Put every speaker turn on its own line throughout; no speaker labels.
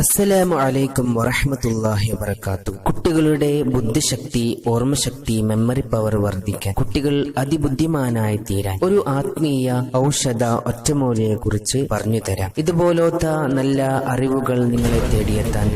അസ്സലാമു അലൈക്കും വറഹ്മത്തുള്ളാഹി വബറകാതുഹു. കുട്ടികളുടെ ബുദ്ധിശക്തി, ഓർമ്മശക്തി, മെമ്മറി പവർ വർദ്ധിക്കാൻ, കുട്ടികൾ അതിബുദ്ധിമാനായി തീരാൻ ഒരു ആത്മീയ ഔഷധ ഒറ്റമൂലിയെ കുറിച്ച് പറഞ്ഞു തരാം. ഇതുപോലത്തെ നല്ല അറിവുകൾ നിങ്ങളെ തേടിയെത്താൻ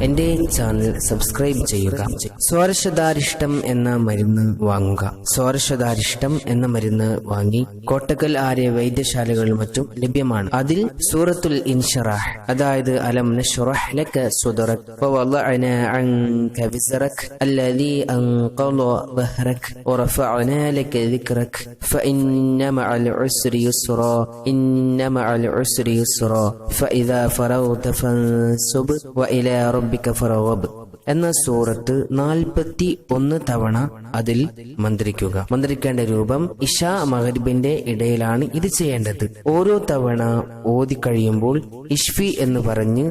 എന്റെ ചാനൽ സബ്സ്ക്രൈബ് ചെയ്യുക. സ്വാരശതാരിഷ്ടം എന്ന മരുന്ന് വാങ്ങുക. സ്വാരശതാരിഷ്ടം എന്ന മരുന്ന് വാങ്ങി കോട്ടക്കൽ ആര്യ വൈദ്യശാലകളിൽ മറ്റും ലഭ്യമാണ്. അതിൽ സൂറത്തുൽ ഇൻശിറാഹ്, അതായത് അലം നശ്റഹ് لك صدرك ووضعنا عنك وزرك الذي أنقض ظهرك ورفعنا لك ذكرك فإن مع العسر يسرا إن مع العسر يسرا فإذا فرغت فانصب وإلى ربك فارغب എന്ന സൂറത്ത് 41 തവണ അതിൽ മന്ത്രിക്കുക. മന്ത്രിക്കേണ്ട രൂപം ഇശാ മഗ്രിബിന്റെ ഇടയിലാണ് ഇത് ചെയ്യേണ്ടത്. ഓരോ തവണ ഓതി കഴിയുമ്പോൾ ഇഷ്ഫി എന്ന് പറഞ്ഞ്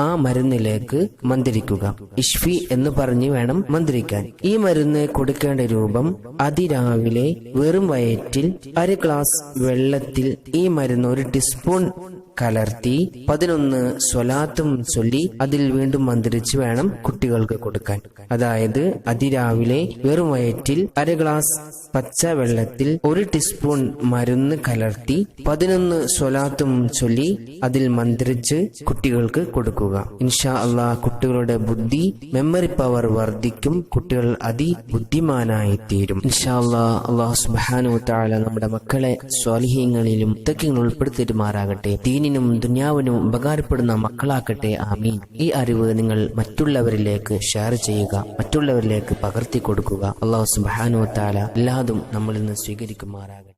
ആ മരുന്നിലേക്ക് മന്ത്രിക്കുക. ഇഷ്ഫി എന്ന് പറഞ്ഞ് വേണം മന്ത്രിക്കാൻ. ഈ മരുന്ന് കൊടുക്കേണ്ട രൂപം അതിരാവിലെ വെറും വയറ്റിൽ 1 ഗ്ലാസ് വെള്ളത്തിൽ ഈ മരുന്ന് 1 ടീസ്പൂൺ കലർത്തി 11 സ്വലാത്തും ചൊല്ലി അതിൽ വീണ്ടും മന്ത്രിച്ച് വേണം കുട്ടികൾക്ക് കൊടുക്കാൻ. അതായത് അതിരാവിലെ വെറും വയറ്റിൽ 1 ഗ്ലാസ് പച്ച വെള്ളത്തിൽ 1 ടീസ്പൂൺ മരുന്ന് കലർത്തി 11 സ്വലാത്തും ചൊല്ലി അതിൽ മന്ത്രിച്ച് കുട്ടികൾക്ക് കൊടുക്കുക. ഇൻഷാ അല്ലാഹ് കുട്ടികളുടെ ബുദ്ധി, മെമ്മറി പവർ വർദ്ധിക്കും. കുട്ടികൾ അതിബുദ്ധിമാനായി തീരും. ഇൻഷാ അല്ലാഹ്. അല്ലാഹു സുബ്ഹാനഹു വ തആല നമ്മുടെ മക്കളെ സ്വാലിഹീങ്ങളിലും മുത്തഖീങ്ങളിൽ ഉൾപ്പെടുത്തിമാറാകട്ടെ. ദീനിനും ദുനിയാവിനും ഉപകാരപ്പെടുന്ന മക്കളാക്കട്ടെ. ആമീൻ. ഈ അറിവ് നിങ്ങൾ മറ്റുള്ളവരിലേക്ക് ഷെയർ ചെയ്യുക, മറ്റുള്ളവരിലേക്ക് പകർത്തി കൊടുക്കുക. അല്ലാഹു സുബ്ഹാനഹു വ തആല എല്ലാതും നമ്മളിൽ നിന്ന് സ്വീകരിക്കുമാറാകട്ടെ.